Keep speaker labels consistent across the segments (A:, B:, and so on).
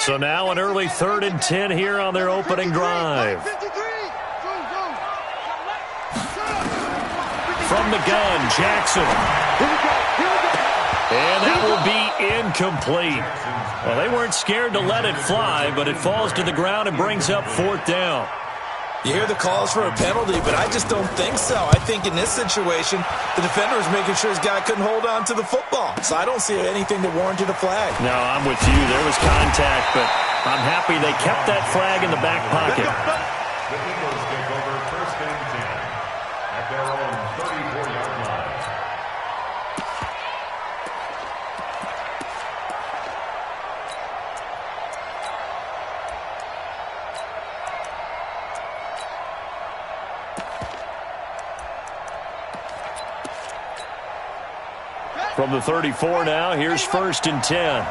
A: So now an early 3rd and 10 here on their opening drive. From the gun, Jackson. And that will be incomplete. Well, they weren't scared to let it fly, but it falls to the ground and brings up 4th down.
B: You hear the calls for a penalty, but I just don't think so. I think in this situation, the defender was making sure his guy couldn't hold on to the football. So I don't see anything that warranted a flag.
A: No, I'm with you. There was contact, but I'm happy they kept that flag in the back pocket.
C: The Eagles take over 1st and 10 at their own 34-yard line.
A: From the 34 now, here's 1st and 10.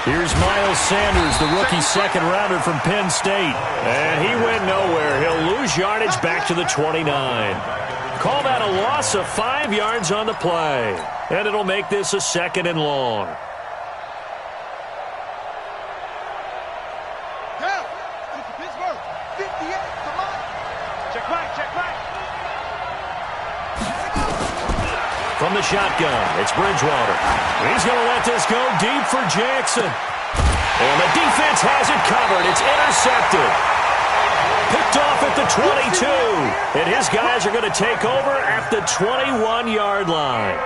A: Here's Miles Sanders, the rookie 2nd rounder from Penn State. And he went nowhere. He'll lose yardage back to the 29. Call that a loss of 5 yards on the play. And it'll make this a 2nd and long. From the shotgun, it's Bridgewater. He's going to let this go deep for Jackson. And the defense has it covered. It's intercepted. Picked off at the 22. And his guys are going to take over at the 21-yard line.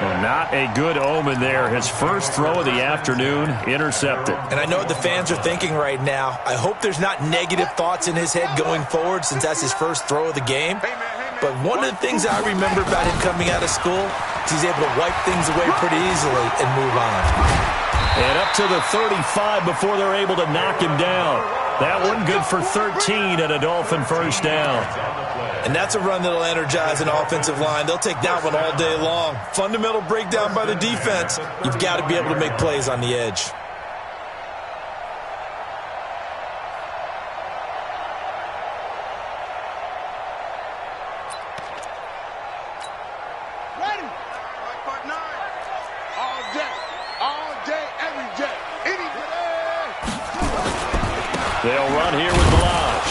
A: Well, not a good omen there. His first throw of the afternoon, intercepted.
B: And I know what the fans are thinking right now. I hope there's not negative thoughts in his head going forward since that's his first throw of the game. But one of the things I remember about him coming out of school is he's able to wipe things away pretty easily and move on.
A: And up to the 35 before they're able to knock him down. That one good for 13 at a Dolphin 1st down.
B: And that's a run that'll energize an offensive line. They'll take that one all day long. Fundamental breakdown by the defense. You've got to be able to make plays on the edge.
A: They'll run here with Balaj.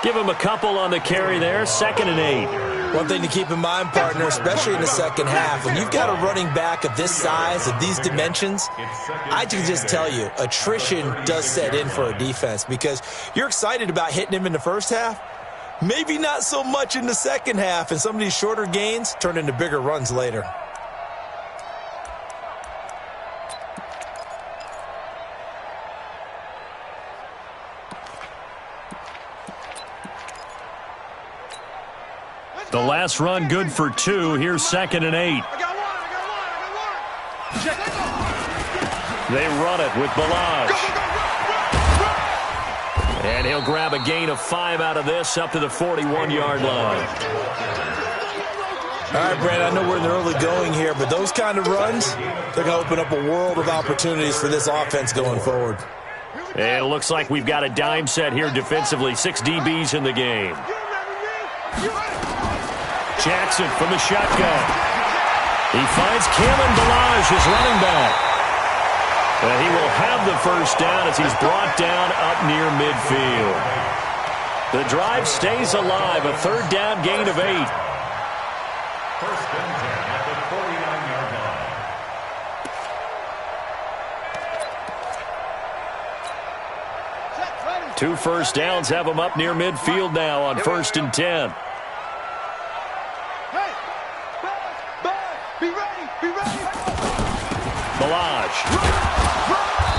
A: Give him a couple on the carry there. 2nd and 8.
B: One thing to keep in mind, partner, especially in the second half, when you've got a running back of this size, of these dimensions, I can just tell you, attrition does set in for a defense because you're excited about hitting him in the first half. Maybe not so much in the second half, and some of these shorter gains turn into bigger runs later.
A: The last run good for 2. Here's 2nd and 8. They run it with Balaj. And he'll grab a gain of 5 out of this up to the 41-yard line.
B: All right, Brad, I know we're in the early going here, but those kind of runs, they're going to open up a world of opportunities for this offense going forward.
A: And it looks like we've got a dime set here defensively. 6 DBs in the game. Jackson from the shotgun. He finds Kalen Balaj as running back. And he will have the 1st down as he's brought down up near midfield. The drive stays alive. A 3rd down gain of 8.
C: 1st and 10 at the 49-yard line.
A: 2 first downs have him up near midfield now on 1st and 10. Balaj.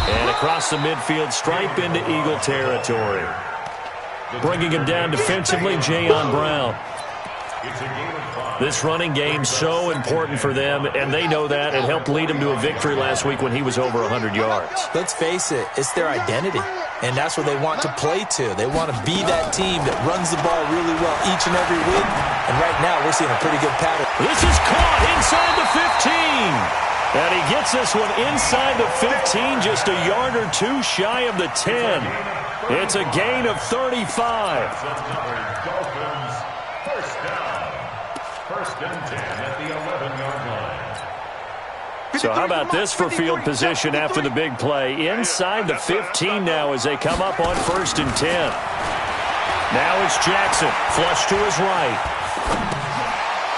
A: And across the midfield stripe into Eagle territory. Bringing him down defensively, Jayon Brown. This running game so important for them, and they know that. It helped lead them to a victory last week when he was over 100 yards.
B: Let's face it, it's their identity, and that's what they want to play to. They want to be that team that runs the ball really well each and every week, and right now we're seeing a pretty good pattern.
A: This is caught inside the 15. And he gets this one inside the 15, just a yard or 2 shy of the 10. It's a gain of 35.
C: Dolphins, first down. First and 10 at the 11-yard line.
A: So how about this for field position after the big play? Inside the 15 now as they come up on first and 10. Now it's Jackson, flush to his right.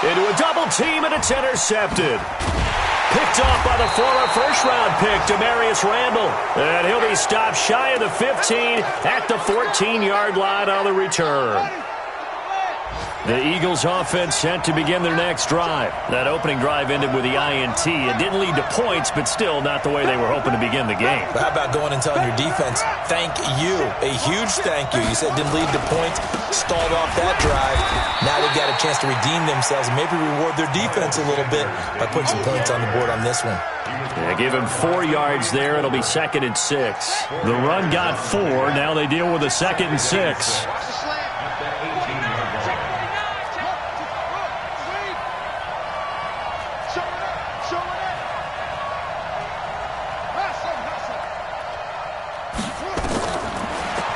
A: Into a double team, and it's intercepted. Picked off by the former first-round pick, Demarius Randall. And he'll be stopped shy of the 15 at the 14-yard line on the return. The Eagles offense set to begin their next drive. That opening drive ended with the INT. It didn't lead to points, but still not the way they were hoping to begin the game.
B: But how about going and telling your defense, thank you, a huge thank you. You said didn't lead to points, stalled off that drive. Now they've got a chance to redeem themselves and maybe reward their defense a little bit by putting some points on the board on this one.
A: Yeah, give him 4 yards there. It'll be 2nd and 6. The run got 4. Now they deal with a 2nd and 6.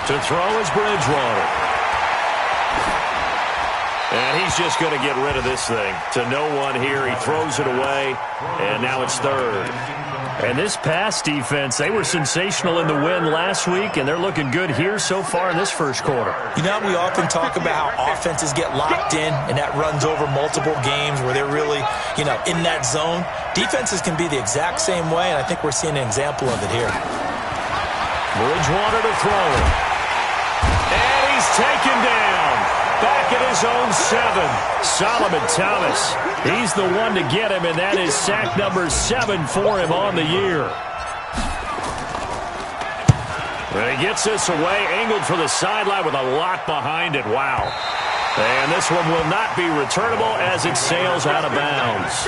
A: To throw is Bridgewater. And he's just going to get rid of this thing. To no one here. He throws it away. And now it's 3rd. And this pass defense, they were sensational in the win last week, and they're looking good here so far in this first quarter.
B: You know, we often talk about how offenses get locked in, and that runs over multiple games where they're really, in that zone. Defenses can be the exact same way, and I think we're seeing an example of it here.
A: Bridgewater to throw. And he's taken down. Back at his own 7. Solomon Thomas. He's the one to get him, and that is sack number 7 for him on the year. And he gets this away, angled for the sideline with a lot behind it. Wow. And this one will not be returnable as it sails out of bounds.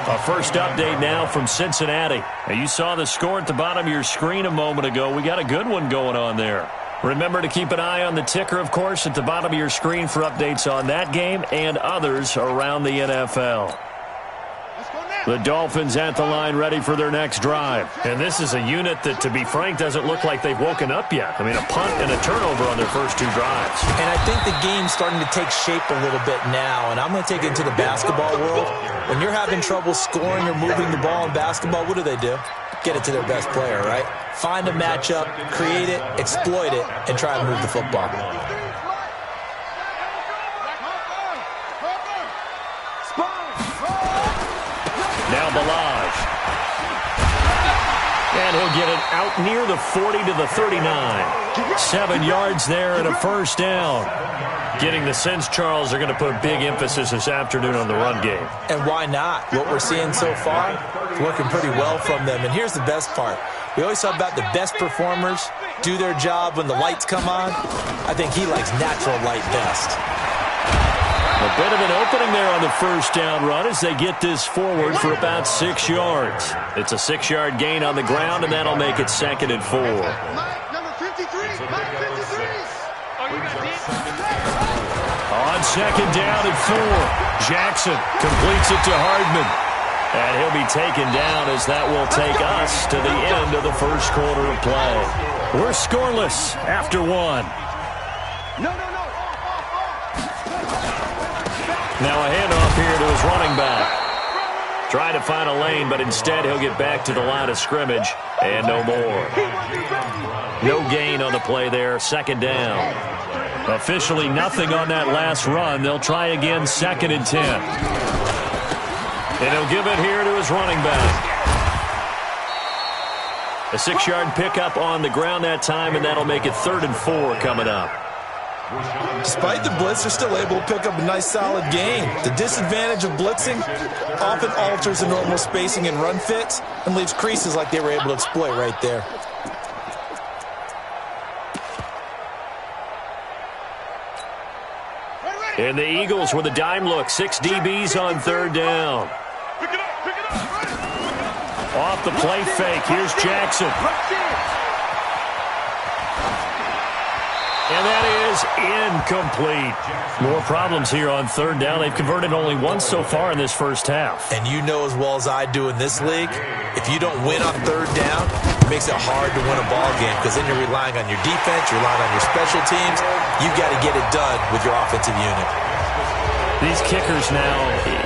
A: A first update now from Cincinnati. Now, you saw the score at the bottom of your screen a moment ago. We got a good one going on there. Remember to keep an eye on the ticker, of course, at the bottom of your screen for updates on that game and others around the NFL. The Dolphins at the line ready for their next drive. And this is a unit that, to be frank, doesn't look like they've woken up yet. I mean, a punt and a turnover on their first 2 drives.
B: And I think the game's starting to take shape a little bit now. And I'm going to take it into the basketball world. When you're having trouble scoring or moving the ball in basketball, what do? Get it to their best player, right? Find a matchup, create it, exploit it, and try to move the football.
A: Now Balaj. And he'll get it out near the 40 to the 39. 7 yards there and a first down. Getting the sense, Charles, they're going to put big emphasis this afternoon on the run game.
B: And why not? What we're seeing so far is working pretty well from them. And here's the best part. We always talk about the best performers do their job when the lights come on. I think he likes natural light best.
A: A bit of an opening there on the first down run as they get this forward for about 6 yards. It's a 6-yard gain on the ground, and that'll make it 2nd and 4. On 2nd down and 4, Jackson completes it to Hardman. And he'll be taken down as that will take us to the end of the first quarter of play. We're scoreless after 1. Now a handoff here to his running back. Trying to find a lane, but instead he'll get back to the line of scrimmage and no more. No gain on the play there, 2nd down. Officially nothing on that last run. They'll try again, 2nd and 10. And he'll give it here to his running back. A 6-yard pickup on the ground that time, and that'll make it 3rd and 4 coming up.
B: Despite the blitz, they're still able to pick up a nice, solid gain. The disadvantage of blitzing often alters the normal spacing and run fits and leaves creases like they were able to exploit right there.
A: And the Eagles with a dime look. 6 DBs on 3rd down. Off the play fake. Here's Jackson. And that is incomplete. More problems here on third down. They've converted only once so far in this first half.
B: And you know as well as I do in this league, if you don't win on third down, it makes it hard to win a ball game because then you're relying on your defense, you're relying on your special teams. You've got to get it done with your offensive unit.
A: These kickers now,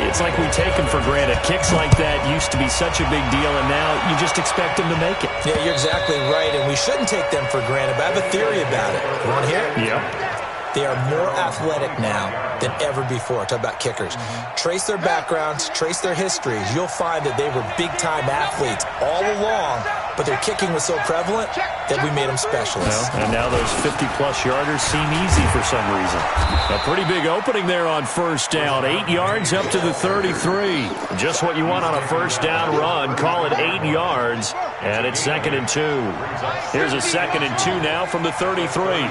A: it's like we take them for granted. Kicks like that used to be such a big deal, and now you just expect them to make it.
B: Yeah, you're exactly right, and we shouldn't take them for granted, but I have a theory about it. You want to hear it?
A: Yeah.
B: They are more athletic now than ever before. Talk about kickers. Trace their backgrounds, trace their histories. You'll find that they were big-time athletes all along, but their kicking was so prevalent that we made them specialists.
A: Well, and now those 50-plus yarders seem easy for some reason. A pretty big opening there on first down. 8 yards up to the 33. Just what you want on a first down run. Call it 8 yards, and it's 2nd and 2. Here's a 2nd and 2 now from the 33.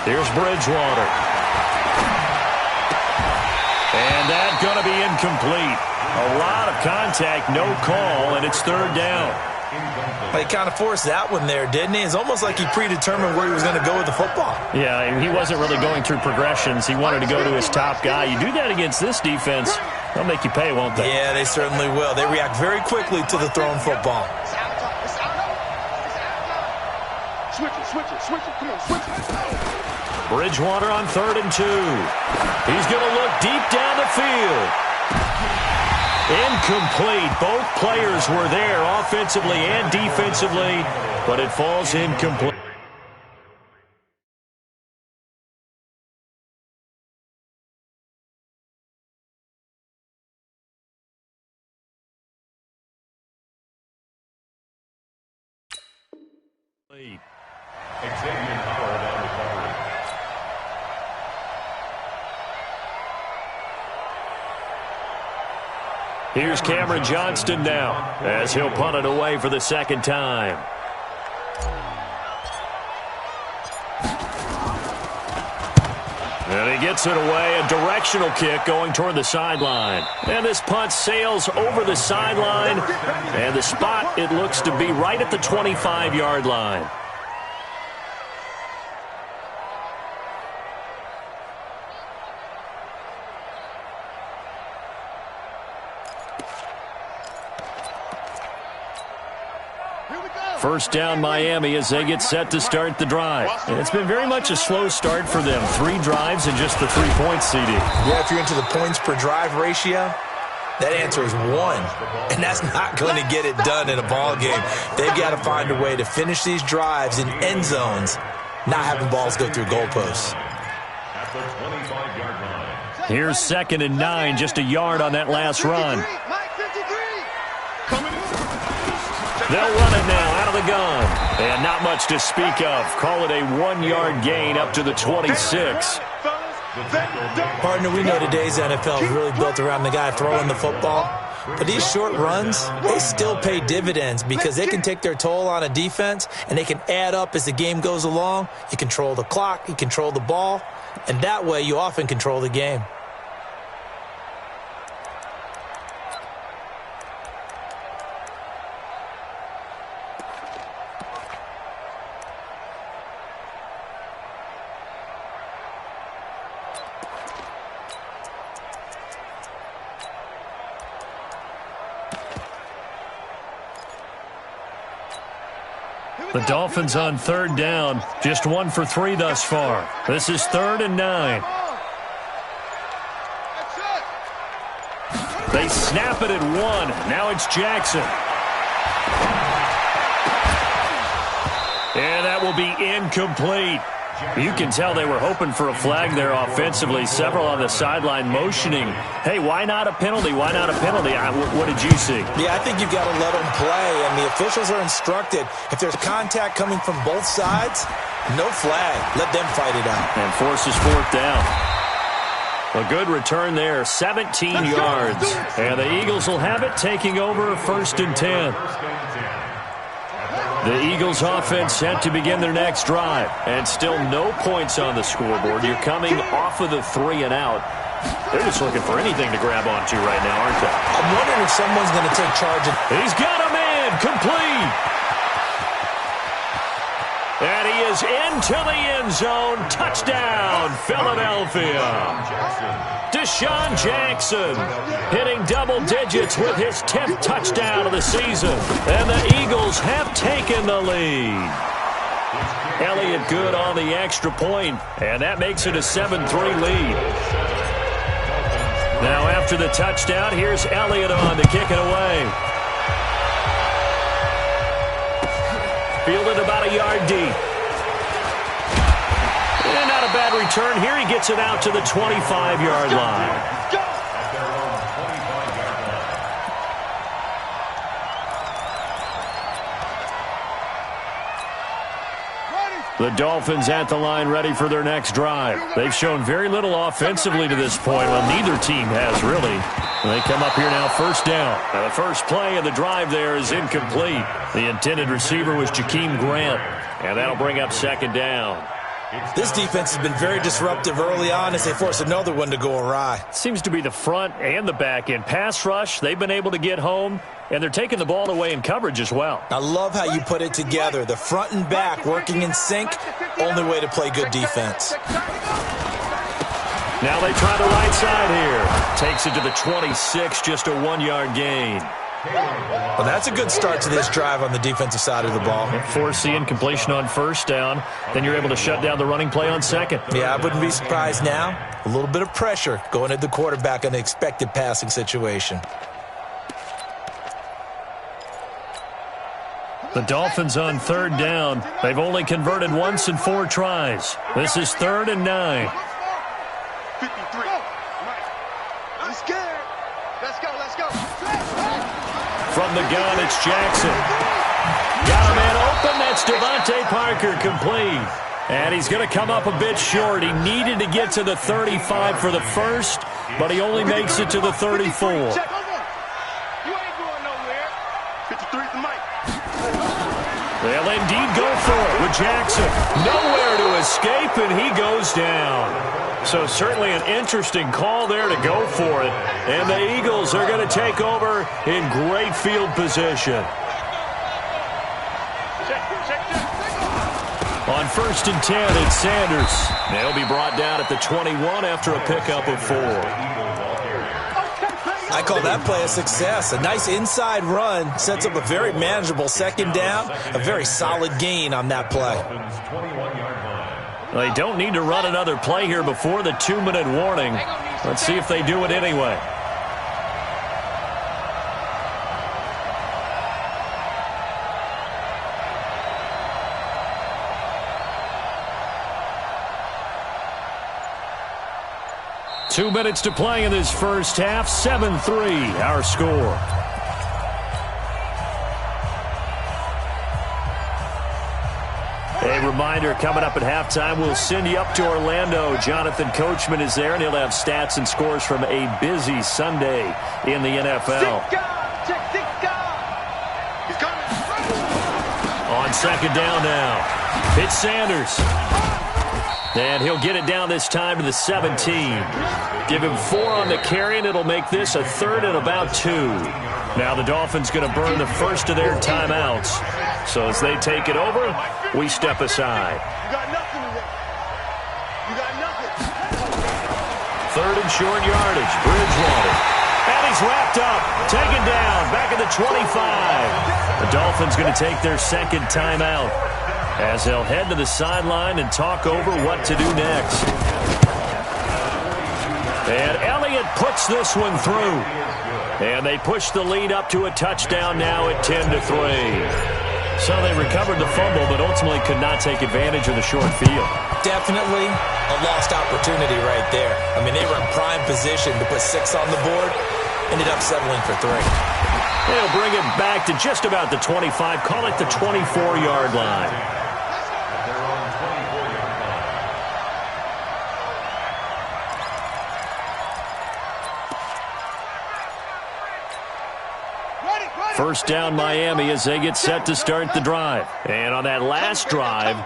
A: Here's Bridgewater. And that's going to be incomplete. A lot of contact, no call, and it's third down.
B: He kind of forced that one there, didn't he? It's almost like he predetermined where he was going to go with the football.
A: Yeah, he wasn't really going through progressions. He wanted to go to his top guy. You do that against this defense, they'll make you pay, won't they?
B: Yeah, they certainly will. They react very quickly to the thrown football.
D: Switch it. Come on, switch it.
A: Bridgewater on 3rd and 2. He's going to look deep down the field. Incomplete. Both players were there offensively and defensively, but it falls incomplete. Here's Cameron Johnston now as he'll punt it away for the second time. And he gets it away, a directional kick going toward the sideline. And this punt sails over the sideline, and the spot, it looks to be right at the 25-yard line. First down Miami as they get set to start the drive. And it's been very much a slow start for them. 3 drives and just the 3 points, CD.
B: Yeah, if you're into the points per drive ratio, that answer is 1. And that's not going to get it done in a ball game. They've got to find a way to finish these drives in end zones, not having balls go through goalposts.
A: Here's 2nd and 9, just a yard on that last run. They'll run it now out of the gun. And not much to speak of. Call it a 1-yard gain up to the 26.
B: Partner, we know today's NFL is really built around the guy throwing the football. But these short runs, they still pay dividends because they can take their toll on a defense and they can add up as the game goes along. You control the clock, you control the ball, and that way you often control the game.
A: The Dolphins on 3rd down, just 1 for 3 thus far. This is 3rd and 9. They snap it at 1. Now it's Jackson. And that will be incomplete. You can tell they were hoping for a flag there offensively. Several on the sideline motioning. Hey, why not a penalty? Why not a penalty? What did you see?
B: Yeah, I think you've got to let them play, and the officials are instructed. If there's contact coming from both sides, no flag. Let them fight it out.
A: And forces 4th down. A good return there, 17 yards. And the Eagles will have it, taking over 1st and 10. The Eagles offense set to begin their next drive. And still no points on the scoreboard. You're coming off of the 3 and out. They're just looking for anything to grab onto right now, aren't they?
B: I'm wondering if someone's going to take charge.
A: He's got a man complete. And he is into the end zone. Touchdown, Philadelphia. Deshaun Jackson hitting double digits with his 10th touchdown of the season. And the Eagles have taken the lead. Elliott good on the extra point, and that makes it a 7-3 lead. Now after the touchdown, here's Elliott on to kick it away. Fielded about a yard deep. And not a bad return here. He gets it out to the 25-yard line. The Dolphins at the line ready for their next drive. They've shown very little offensively to this point. Well, neither team has really. They come up here now, first down. Now, the first play of the drive there is incomplete. The intended receiver was Jakeem Grant, and that'll bring up second down.
B: This defense has been very disruptive early on as they force another one to go awry.
A: Seems to be the front and the back end. Pass rush, they've been able to get home, and they're taking the ball away in coverage as well.
B: I love how you put it together. The front and back working in sync, only way to play good defense.
A: Now they try the right side here. Takes it to the 26, just a 1-yard gain.
B: Well, that's a good start to this drive on the defensive side of the ball.
A: Force the incompletion on first down. Then you're able to shut down the running play on second.
B: Yeah, I wouldn't be surprised now. A little bit of pressure going at the quarterback in an expected passing situation.
A: The Dolphins on third down. They've only converted once in 4 tries. This is 3rd and 9.
D: 53. I'm scared. Let's go, let's go.
A: From the gun, it's Jackson. Got a man open. That's Devontae Parker complete. And he's going to come up a bit short. He needed to get to the 35 for the first, but he only makes it to the 34.
D: You ain't going nowhere. 53's the mic.
A: They'll indeed go for it with Jackson. Nowhere to escape, and he goes down. So certainly an interesting call there to go for it. And the Eagles are going to take over in great field position. On 1st and 10, it's Sanders. They'll be brought down at the 21 after a pickup of 4.
B: I call that play a success. A nice inside run sets up a very manageable second down. A very solid gain on that play.
A: They don't need to run another play here before the 2-minute warning. Let's see if they do it anyway. Two minutes to play in this first half. 7-3, our score. A reminder, coming up at halftime, we'll send you up to Orlando. Jonathan Coachman is there, and he'll have stats and scores from a busy Sunday in the NFL. On second down now, it's Sanders. And he'll get it down this time to the 17. Give him 4 on the carry, and it'll make this a 3rd and about 2. Now the Dolphins going to burn the first of their timeouts. So as they take it over, we step aside.
D: You got nothing today. You got nothing.
A: 3rd and short yardage. Bridgewater. And he's wrapped up. Taken down. Back at the 25. The Dolphins going to take their second timeout as they'll head to the sideline and talk over what to do next. And Elliott puts this one through. And they push the lead up to a touchdown now at 10-3. So they recovered the fumble, but ultimately could not take advantage of the short field.
B: Definitely a lost opportunity right there. I mean, they were in prime position to put 6 on the board. Ended up settling for 3.
A: They'll bring it back to just about the 25. Call it the 24-yard line. First down Miami as they get set to start the drive. And on that last drive,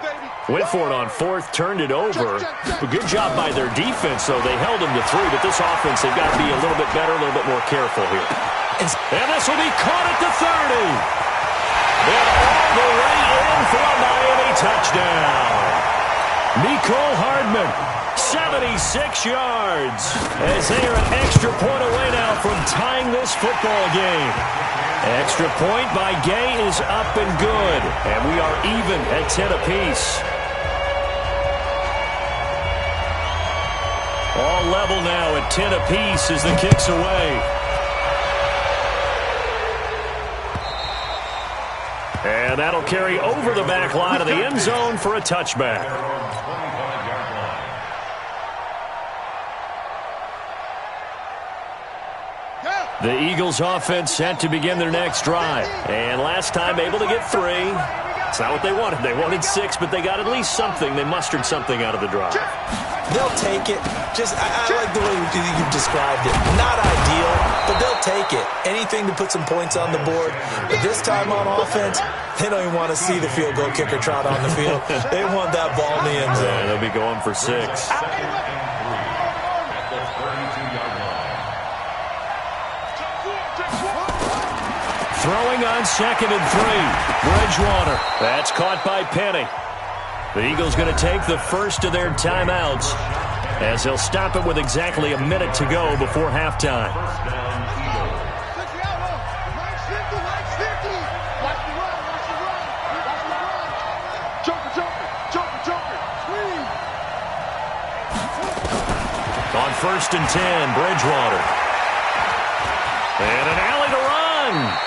A: Went for it on fourth, turned it over. A good job by their defense, though. They held him to 3, but this offense, they've got to be a little bit better, a little bit more careful here. And this will be caught at the 30. And all the way in for a Miami touchdown. Mecole Hardman, 76 yards, as they are an extra point away now from tying this football game. Extra point by Gay is up and good, and we are even at 10 apiece. All level now at 10 apiece as the kick's away. And that'll carry over the back line of the end zone for a touchback. The Eagles offense set to begin their next drive. And last time able to get 3. It's not what they wanted. They wanted 6, but they got at least something. They mustered something out of the drive.
B: They'll take it. I like the way you described it. Not ideal, but they'll take it. Anything to put some points on the board. But this time on offense, they don't even want to see the field goal kicker trot on the field. They want that ball in the end zone.
A: Yeah, they'll be going for 6. Throwing on 2nd and 3. Bridgewater. That's caught by Penny. The Eagles going to take the first of their timeouts as they'll stop it with exactly a minute to go before halftime. On 1st and 10, Bridgewater. And an alley to run.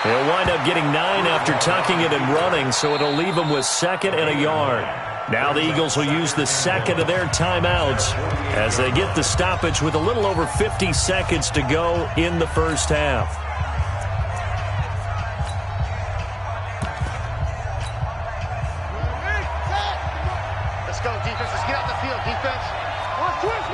A: He'll wind up getting 9 after tucking it and running, so it'll leave him with 2nd and a yard. Now the Eagles will use the second of their timeouts as they get the stoppage with a little over 50 seconds to go in the first half.
D: Let's go, defense. Let's get out the field, defense. One twist.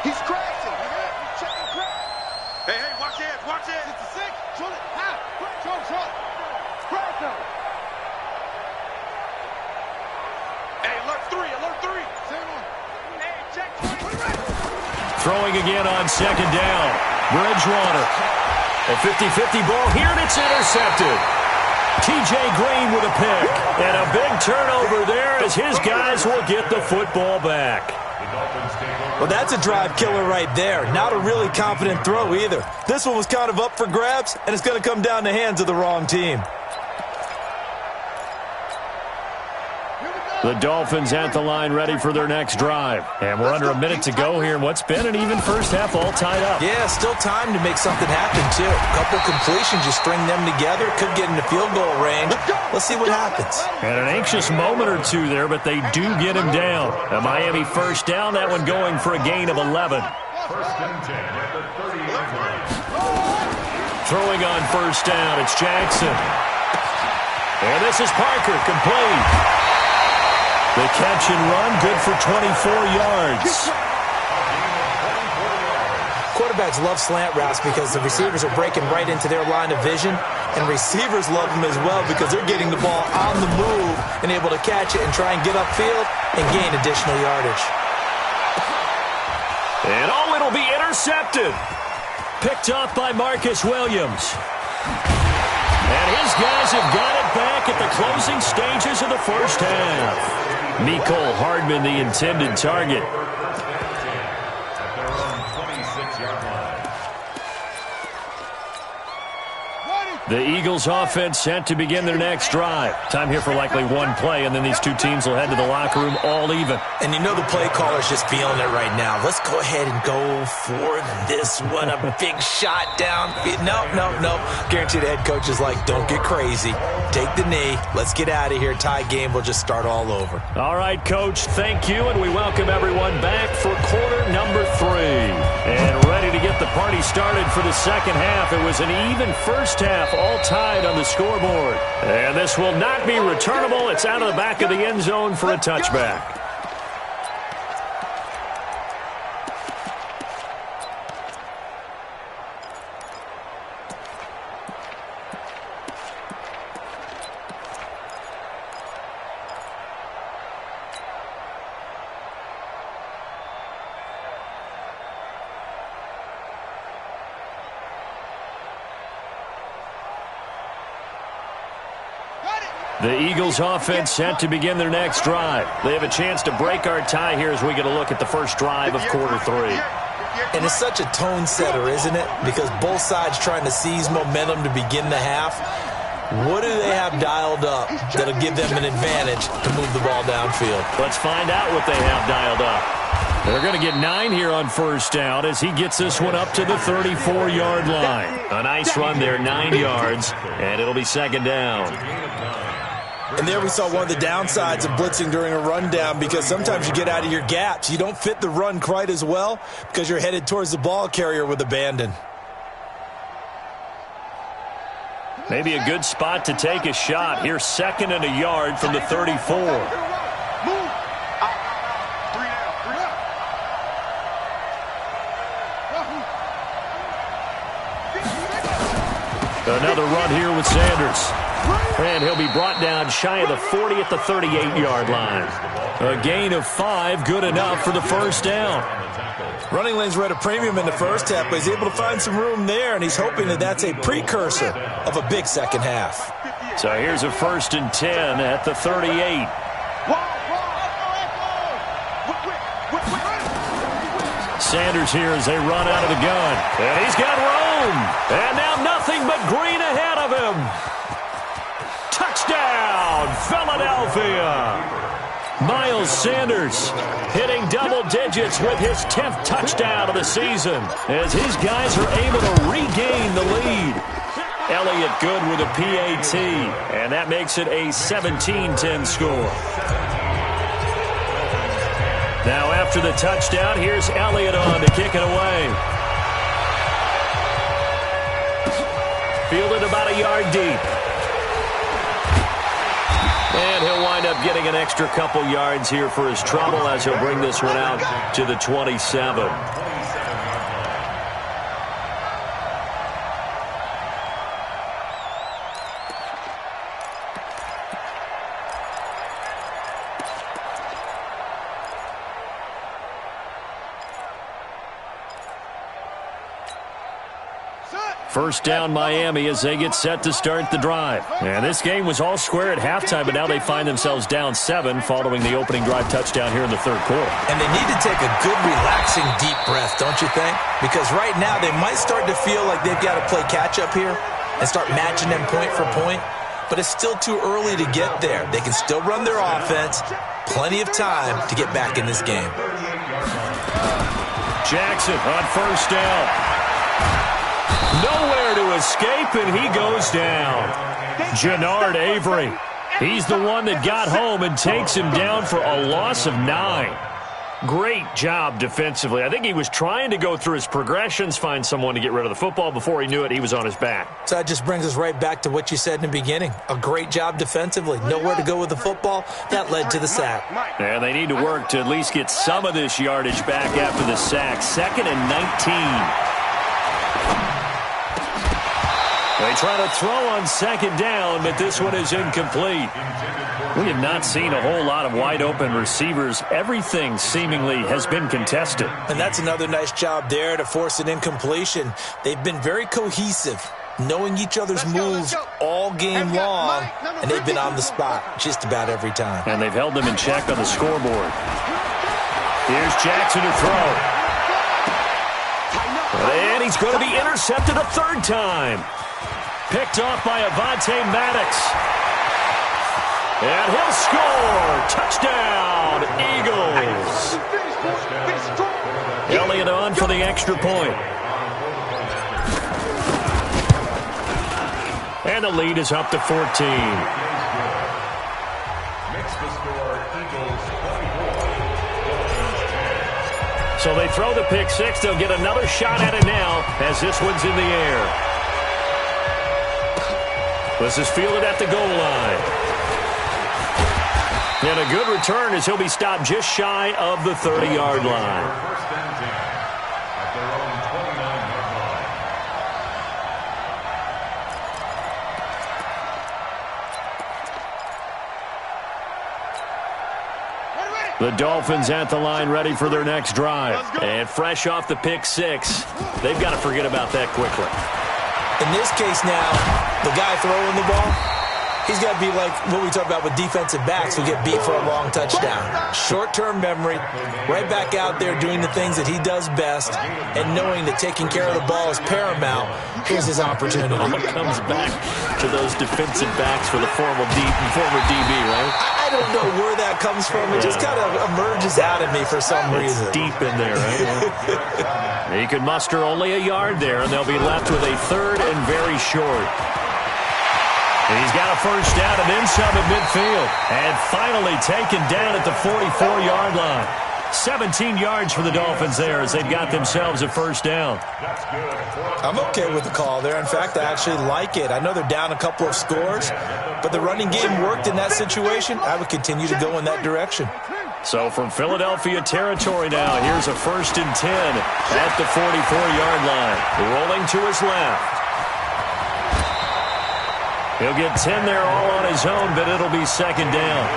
D: He's crashing. Check the crash. Hey, watch it. It's a 6. Shoot it. Half. Shot. Crash him. Hey, alert 3. Same one. Hey, check 3.
A: Throwing again on 2nd down. Bridgewater. A 50-50 ball here, and it's intercepted. T.J. Green with a pick. And a big turnover there as his guys will get the football back.
B: Well, that's a drive killer right there. Not a really confident throw either. This one was kind of up for grabs, and it's going to come down the hands of the wrong team.
A: The Dolphins at the line ready for their next drive. And we're under a minute to go here in what's been an even first half all tied up.
B: Yeah, still time to make something happen, too. A couple completions, you string them together, could get into field goal range. Let's see what happens.
A: And an anxious moment or two there, but they do get him down. A Miami first down, that one going for a gain of 11.
C: 1st and 10 at the 30-yard line.
A: Throwing on 1st down, it's Jackson. And this is Parker, complete. The catch and run, good for 24 yards.
B: Quarterbacks love slant routes because the receivers are breaking right into their line of vision, and receivers love them as well because they're getting the ball on the move and able to catch it and try and get upfield and gain additional yardage.
A: And it'll be intercepted. Picked off by Marcus Williams. And his guys have got it back at the closing stages of the first half. Mecole Hardman, the intended target.
C: At their own 26-yard line.
A: The Eagles offense set to begin their next drive. Time here for likely one play, and then these two teams will head to the locker room all even.
B: And you know the play caller's just feeling it right now. Let's go ahead and go for this one. A big shot down. No. Guaranteed the head coach is like, don't get crazy. Take the knee. Let's get out of here. Tie game. We'll just start all over.
A: All right, Coach, thank you, and we welcome everyone back for quarter number 3. And ready to get the party started for the second half. It was an even first half, all tied on the scoreboard. And this will not be returnable. It's out of the back of the end zone for a touchback. The Eagles offense set to begin their next drive. They have a chance to break our tie here as we get a look at the first drive of quarter 3.
B: And it's such a tone setter, isn't it? Because both sides trying to seize momentum to begin the half. What do they have dialed up that'll give them an advantage to move the ball downfield?
A: Let's find out what they have dialed up. They're going to get 9 here on first down as he gets this one up to the 34-yard line. A nice run there, 9 yards, and it'll be second down.
B: And there we saw one of the downsides of blitzing during a rundown, because sometimes you get out of your gaps. You don't fit the run quite as well because you're headed towards the ball carrier with abandon.
A: Maybe a good spot to take a shot. Here's 2nd and a yard from the 34. Another run here with Sanders. And he'll be brought down shy of the 40 at the 38-yard line. A gain of 5, good enough for the first down.
B: Running lanes were at a premium in the first half, but he's able to find some room there, and he's hoping that that's a precursor of a big second half.
A: So here's a 1st and 10 at the 38. Sanders here as they run out of the gun. And he's got room. And now nothing but green ahead of him. Touchdown, Philadelphia. Miles Sanders hitting double digits with his 10th touchdown of the season as his guys are able to regain the lead. Elliott good with a PAT, and that makes it a 17-10 score. Now after the touchdown, here's Elliott on to kick it away. Fielded about a yard deep. And he'll wind up getting an extra couple yards here for his trouble as he'll bring this one out to the 27. First down Miami as they get set to start the drive. And this game was all square at halftime, but now they find themselves down 7 following the opening drive touchdown here in the third quarter.
B: And they need to take a good, relaxing, deep breath, don't you think? Because right now they might start to feel like they've got to play catch-up here and start matching them point for point. But it's still too early to get there. They can still run their offense. Plenty of time to get back in this game.
A: Jackson on first down. Nowhere to escape, and he goes down. Jannard Avery. He's the one that got home and takes him down for a loss of 9. Great job defensively. I think he was trying to go through his progressions, find someone to get rid of the football. Before he knew it, he was on his back.
B: So that just brings us right back to what you said in the beginning. A great job defensively. Nowhere to go with the football. That led to the sack.
A: And they need to work to at least get some of this yardage back after the sack. 2nd and 19. They try to throw on second down, but this one is incomplete. We have not seen a whole lot of wide-open receivers. Everything seemingly has been contested.
B: And that's another nice job there to force an incompletion. They've been very cohesive, knowing each other's moves all game long, and they've been on the spot just about every time.
A: And they've held them in check on the scoreboard. Here's Jackson to throw. And he's going to be intercepted a 3rd time. Picked off by Avonte Maddox. And he'll score. Touchdown, Eagles. Elliott on for the extra point. And the lead is up to 14. So they throw the pick 6. They'll get another shot at it now as this one's in the air. This is fielded at the goal line. And a good return as he'll be stopped just shy of the 30-yard line.
C: First and 10 at their own 29-yard line.
A: The Dolphins at the line ready for their next drive. And fresh off the pick 6, they've got to forget about that quickly.
B: In this case now, the guy throwing the ball, He's got to be like what we talk about with defensive backs who get beat for a long touchdown. Short-term memory, right back out there doing the things that he does best, and knowing that taking care of the ball is paramount. Here's his opportunity.
A: All comes back to those defensive backs for the former DB, right?
B: I don't know where that comes from. It just kind of emerges out of me for some reason.
A: It's deep in there, right? He could muster only a yard there, and they'll be left with a third and very short. He's got a first down and then some at midfield. And finally taken down at the 44-yard line. 17 yards for the Dolphins there as they've got themselves a first down.
B: I'm okay with the call there. In fact, I actually like it. I know they're down a couple of scores, but the running game worked in that situation. I would continue to go in that direction.
A: So from Philadelphia territory now, here's a first and 10 at the 44-yard line. Rolling to his left. He'll get 10 there all on his own, but it'll be second down.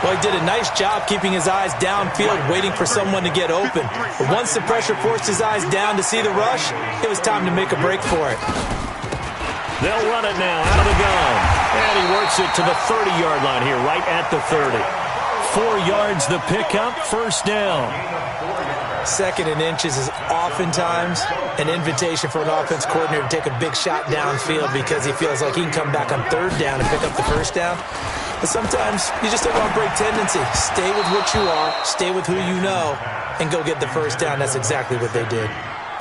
B: Well, he did a nice job keeping his eyes downfield, waiting for someone to get open. But once the pressure forced his eyes down to see the rush, it was time to make a break for it.
A: They'll run it now out of the gun. And he works it to the 30-yard line here, right at the 30. 4 yards the pickup, first down.
B: Second and inches is oftentimes an invitation for an offense coordinator to take a big shot downfield because he feels like he can come back on third down and pick up the first down. But sometimes you just don't want to break tendency. Stay with what you are, stay with who you know, and go get the first down. That's exactly what they did.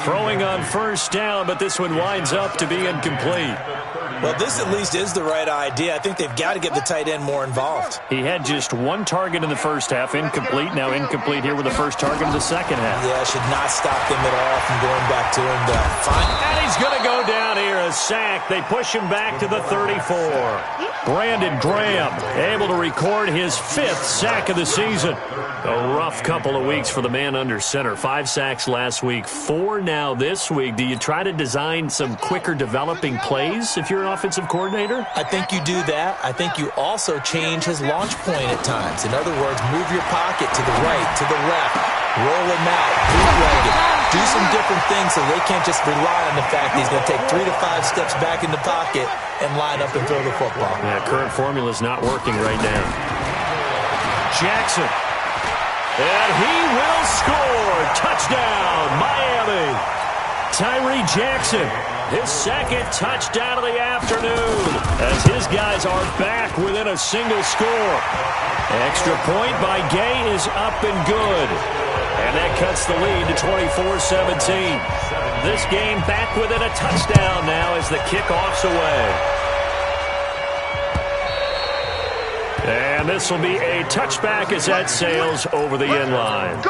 A: Throwing on first down, but this one winds up to be incomplete.
B: Well, this at least is the right idea. I think they've got to get the tight end more involved.
A: He had just one target in the first half, incomplete. Now incomplete here with the first target in the second half.
B: Yeah, should not stop them at all from going back to him.
A: And he's going to go down here, a sack. They push him back to the 34. Brandon Graham able to record his 5th sack of the season. A rough couple of weeks for the man under center. 5 sacks last week, 4 now this week. Do you try to design some quicker developing plays if you're an offensive coordinator?
B: I think you do that. I think you also change his launch point at times. In other words, move your pocket to the right, to the left, roll him out, bootleg it. Do some different things so they can't just rely on the fact that he's going to take 3 to 5 steps back in the pocket and line up and throw the football.
A: Yeah, current formula is not working right now. Jackson. And he will score. Touchdown, Miami. Tyree Jackson, his second touchdown of the afternoon as his guys are back within a single score. Extra point by Gay is up and good. And that cuts the lead to 24-17. This game back within a touchdown now as the kickoff's away. And this will be a touchback as that sails over the end line.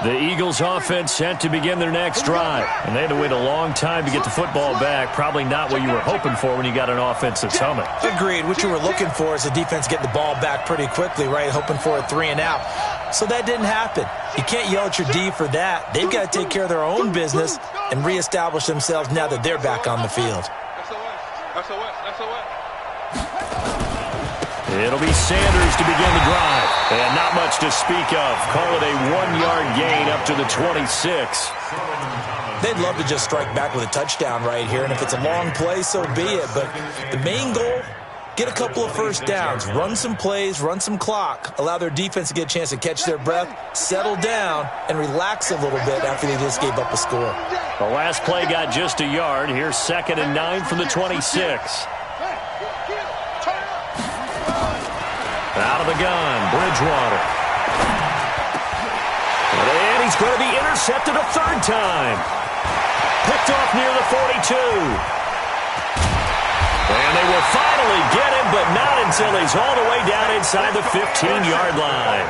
A: The Eagles offense set to begin their next drive. And they had to wait a long time to get the football back. Probably not what you were hoping for when you got an offense that's humming.
B: Agreed. What you were looking for is the defense get the ball back pretty quickly, right? Hoping for a 3 and out. So that didn't happen. You can't yell at your D for that. They've got to take care of their own business and reestablish themselves now that they're back on the field.
A: It'll be Sanders to begin the drive. And not much to speak of. Call it a 1-yard gain up to the 26.
B: They'd love to just strike back with a touchdown right here. And if it's a long play, so be it. But the main goal, get a couple of first downs. Run some plays, run some clock. Allow their defense to get a chance to catch their breath, settle down, and relax a little bit after they just gave up a score.
A: The last play got just a yard. Here's 2nd and 9 from the 26. Out of the gun, Bridgewater. And he's going to be intercepted a 3rd time. Picked off near the 42. And they will finally get him, but not until he's all the way down inside the 15-yard line.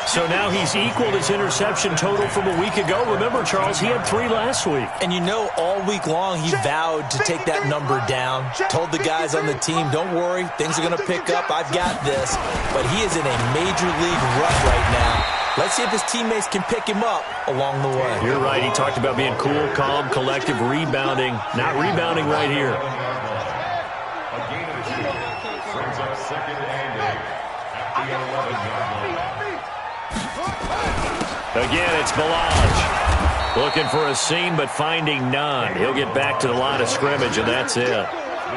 A: So now he's equaled his interception total from a week ago. Remember, Charles, he had 3 last week.
B: And you know, all week long he vowed to take that number down. Told the guys on the team, don't worry, things are going to pick up. I've got this. But he is in a major league rut right now. Let's see if his teammates can pick him up along the way.
A: You're right. He talked about being cool, calm, collective, rebounding. Not rebounding right here.
C: Brings up 2nd and 8 at the 11-yard line.
A: Again, it's Balaj. Looking for a seam, but finding none. He'll get back to the line of scrimmage, and that's it.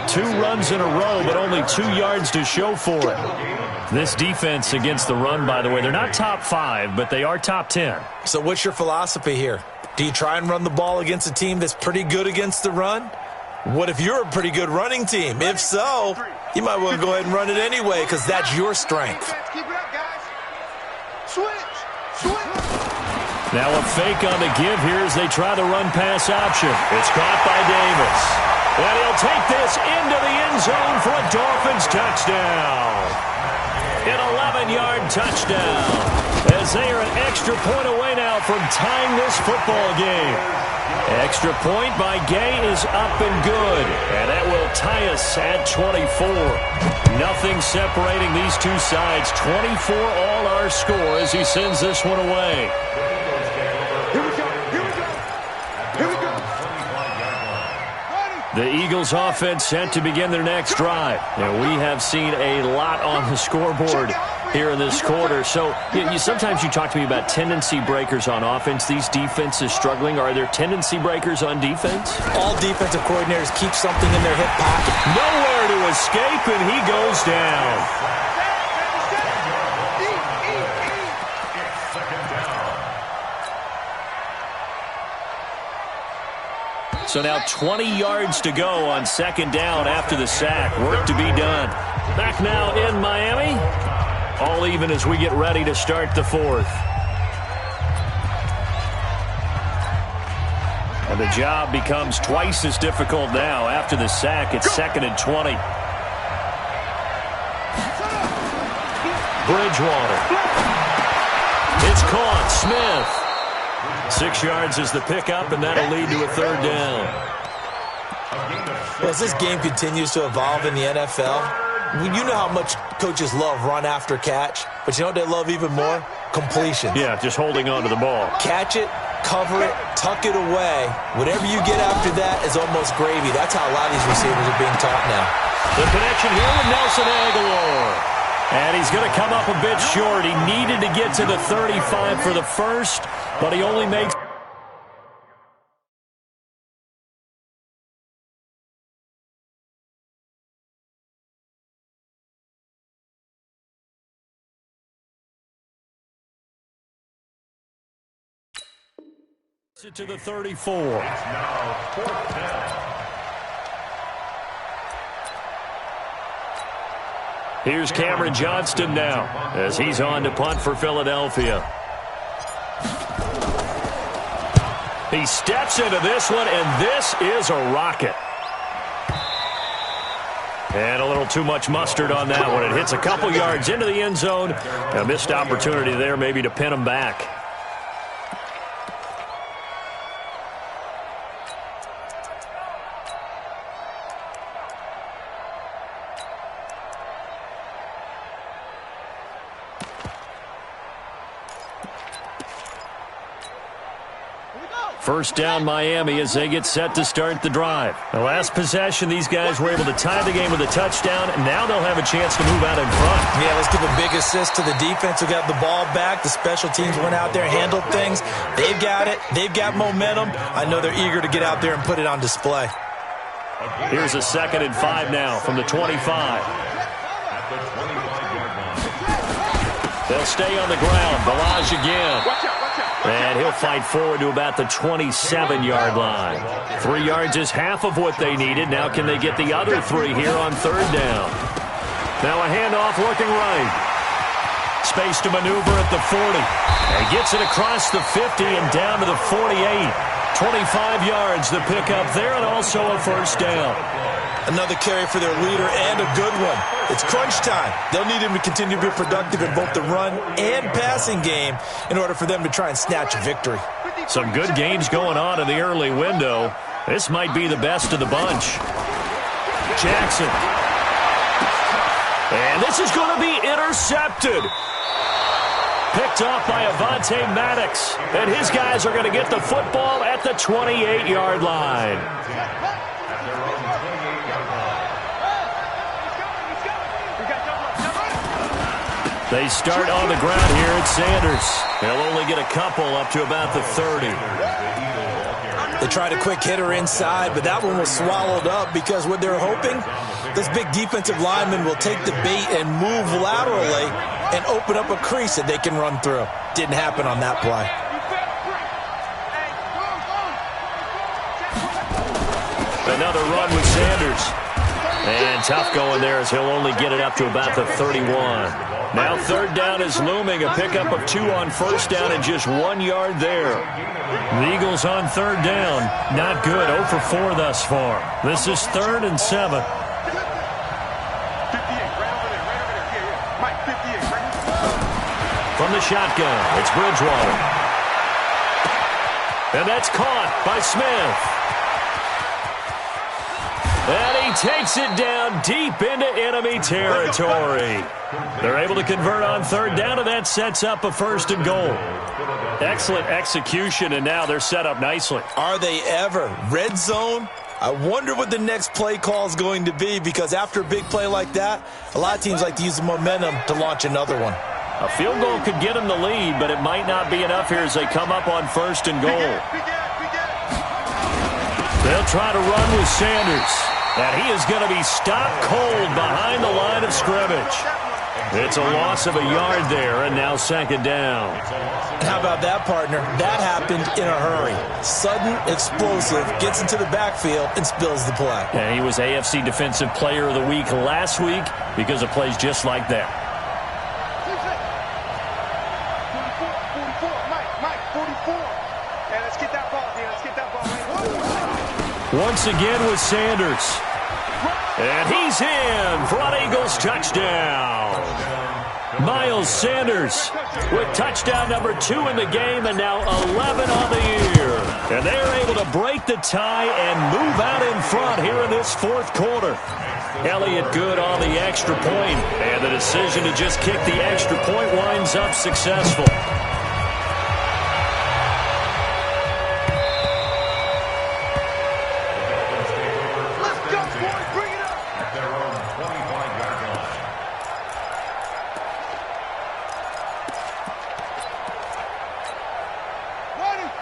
A: 2 runs in a row, but only 2 yards to show for it. This defense against the run, by the way, they're not top 5, but they are top 10.
B: So what's your philosophy here? Do you try and run the ball against a team that's pretty good against the run? What if you're a pretty good running team? If so, you might want to go ahead and run it anyway because that's your strength.
D: Keep it up, guys. Switch.
A: Now a fake on the give here as they try the run-pass option. It's caught by Davis. And he'll take this into the end zone for a Dolphins touchdown. An 11-yard touchdown. As they are an extra point away now from tying this football game. Extra point by Gay is up and good. And that will tie us at 24. Nothing separating these two sides. 24 all our score as he sends this one away. The Eagles offense set to begin their next drive. And we have seen a lot on the scoreboard here in this quarter. So sometimes you talk to me about tendency breakers on offense. These defenses struggling. Are there tendency breakers on defense?
B: All defensive coordinators keep something in their hip pocket.
A: Nowhere to escape, and he goes down. So now 20 yards to go on second down after the sack. Work to be done. Back now in Miami. All even as we get ready to start the fourth. And the job becomes twice as difficult now after the sack. It's 2nd and 20. Bridgewater. It's caught. Smith. 6 yards is the pickup, and that'll lead to a third down.
B: As this game continues to evolve in the NFL, you know how much coaches love run after catch, but you know what they love even more? Completion.
A: Yeah, just holding on to the ball.
B: Catch it, cover it, tuck it away. Whatever you get after that is almost gravy. That's how a lot of these receivers are being taught now.
A: The connection here with Nelson Aguilar. And he's going to come up a bit short. He needed to get to the 35 for the first, but he only makes it to the 34.
C: It's now 4th down.
A: Here's Cameron Johnston now as he's on to punt for Philadelphia. He steps into this one, and this is a rocket. And a little too much mustard on that one. It hits a couple yards into the end zone. A missed opportunity there maybe to pin him back. First down Miami as they get set to start the drive. The last possession, these guys were able to tie the game with a touchdown, and now they'll have a chance to move out in front.
B: Yeah, let's give a big assist to the defense who got the ball back. The special teams went out there, handled things. They've got it. They've got momentum. I know they're eager to get out there and put it on display.
A: Here's a 2nd and 5 now from the 25. They'll stay on the ground. Balaj again. And he'll fight forward to about the 27-yard line. 3 yards is half of what they needed. Now can they get the other 3 here on third down? Now a handoff looking right. Space to maneuver at the 40. And gets it across the 50 and down to the 48. 25 yards the pickup there, and also a first down.
B: Another carry for their leader and a good one. It's crunch time. They'll need him to continue to be productive in both the run and passing game in order for them to try and snatch a victory.
A: Some good games going on in the early window. This might be the best of the bunch. Jackson. And this is going to be intercepted. Picked off by Avonte Maddox. And his guys are going to get the football at the 28-yard line. They start on the ground here at Sanders. They'll only get a couple up to about the 30.
B: They tried a quick hitter inside, but that one was swallowed up because what they're hoping, this big defensive lineman will take the bait and move laterally and open up a crease that they can run through. Didn't happen on that play.
A: Another run with Sanders. And tough going there as he'll only get it up to about the 31. Now third down is looming. A pickup of 2 on first down and just 1 yard there. The Eagles on third down. Not good. 0 for 4 thus far. This is 3rd and 7. From the shotgun, it's Bridgewater. And that's caught by Smith. And he takes it down deep into enemy territory. They're able to convert on third down, and that sets up a 1st and goal. Excellent execution, and now they're set up nicely.
B: Are they ever? Red zone? I wonder what the next play call is going to be, because after a big play like that, a lot of teams like to use the momentum to launch another one.
A: A field goal could get them the lead, but it might not be enough here as they come up on 1st and goal. They'll try to run with Sanders. And he is going to be stopped cold behind the line of scrimmage. It's a loss of a yard there, and now 2nd down.
B: How about that, partner? That happened in a hurry. Sudden, explosive, gets into the backfield, and spills the play.
A: And he was AFC Defensive Player of the Week last week because of plays just like that.
D: Mike, 44. And let's get that ball here. Let's get that ball.
A: Once again with Sanders. And he's in for an Eagles touchdown. Miles Sanders with touchdown number 2 in the game and now 11 on the year. And they're able to break the tie and move out in front here in this 4th quarter. Elliott good on the extra point, and the decision to just kick the extra point winds up successful.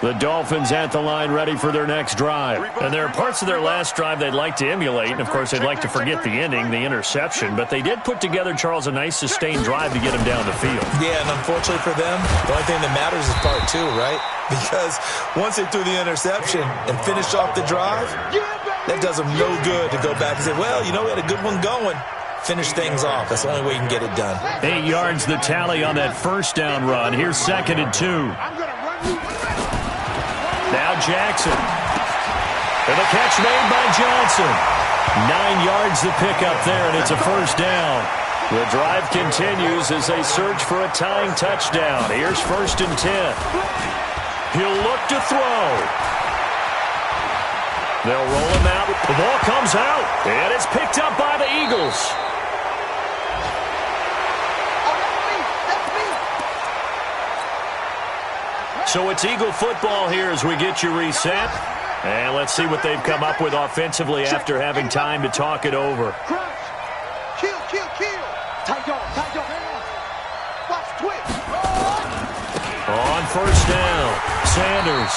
A: The Dolphins at the line ready for their next drive. And there are parts of their last drive they'd like to emulate. And, of course, they'd like to forget the ending, the interception. But they did put together, Charles, a nice sustained drive to get them down the field.
B: Yeah, and unfortunately for them, the only thing that matters is part 2, right? Because once they threw the interception and finished off the drive, that does them no good to go back and say, well, you know, we had a good one going. Finish things off. That's the only way you can get it done.
A: 8 yards the tally on that first down run. Here's 2nd and 2. Now Jackson. And the catch made by Johnson. 9 yards the pickup there, and it's a first down. The drive continues as they search for a tying touchdown. Here's 1st and 10. He'll look to throw. They'll roll him out. The ball comes out, and it's picked up by the Eagles. So it's Eagle football here as we get you reset. And let's see what they've come up with offensively after having time to talk it over.
D: Kill. Tight dog. Watch twitch.
A: On first down, Sanders.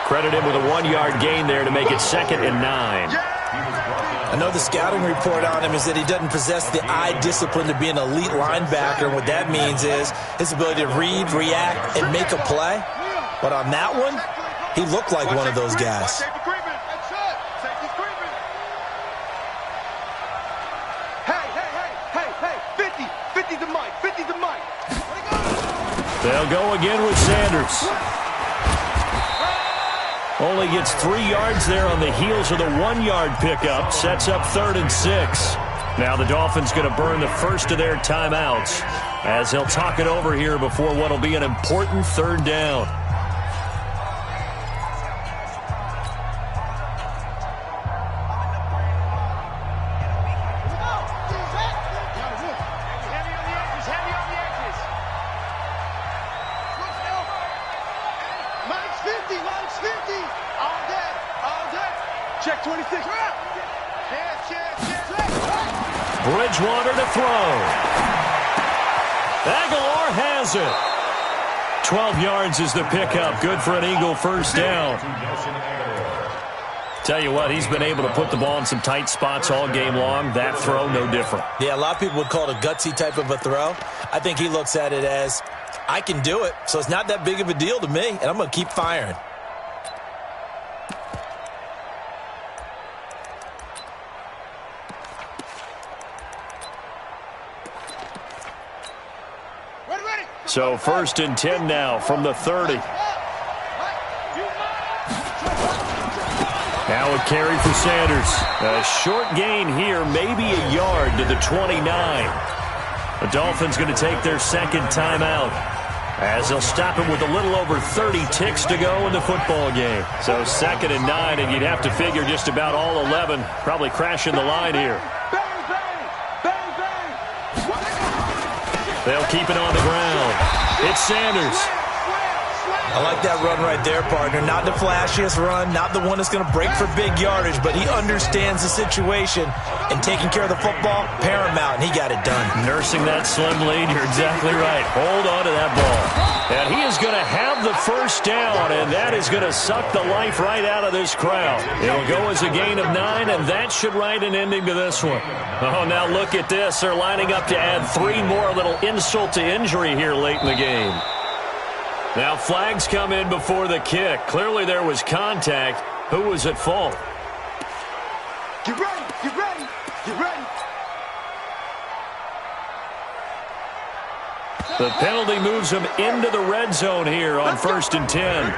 A: Credit him with a 1-yard gain there to make it 2nd and 9.
B: I know the scouting report on him is that he doesn't possess the eye discipline to be an elite linebacker. And what that means is his ability to read, react, and make a play. But on that one, he looked like one of those guys.
D: Hey, 50 to Mike.
A: They'll go again with Sanders. Only gets 3 yards there on the heels of the 1-yard pickup. Sets up 3rd and 6. Now the Dolphins going to burn the first of their timeouts as they'll talk it over here before what will be an important 3rd down.
D: Check 26.
A: Bridgewater to throw. Aguilar has it. 12 yards is the pickup. Good for an Eagle first down. Tell you what, he's been able to put the ball in some tight spots all game long. That throw, no different.
B: Yeah, a lot of people would call it a gutsy type of a throw. I think he looks at it as, I can do it, so it's not that big of a deal to me, and I'm going to keep firing.
A: So 1st and 10 now from the 30. Now a carry for Sanders. A short gain here, maybe a yard to the 29. The Dolphins going to take their second timeout as they'll stop him with a little over 30 ticks to go in the football game. So 2nd and 9, and you'd have to figure just about all 11 probably crashing the line here. They'll keep it on the ground. It's Sanders.
B: I like that run right there, partner. Not the flashiest run, not the one that's going to break for big yardage, but he understands the situation, and taking care of the football, paramount, and he got it done.
A: Nursing that slim lead, you're exactly right. Hold on to that ball. And he is going to have the first down, and that is going to suck the life right out of this crowd. It'll go as a gain of 9, and that should write an ending to this one. Oh, now look at this. They're lining up to add 3 more, little insult to injury here late in the game. Now flags come in before the kick. Clearly there was contact. Who was at fault?
D: Get ready, get ready, get ready.
A: The penalty moves him into the red zone here on 1st and 10.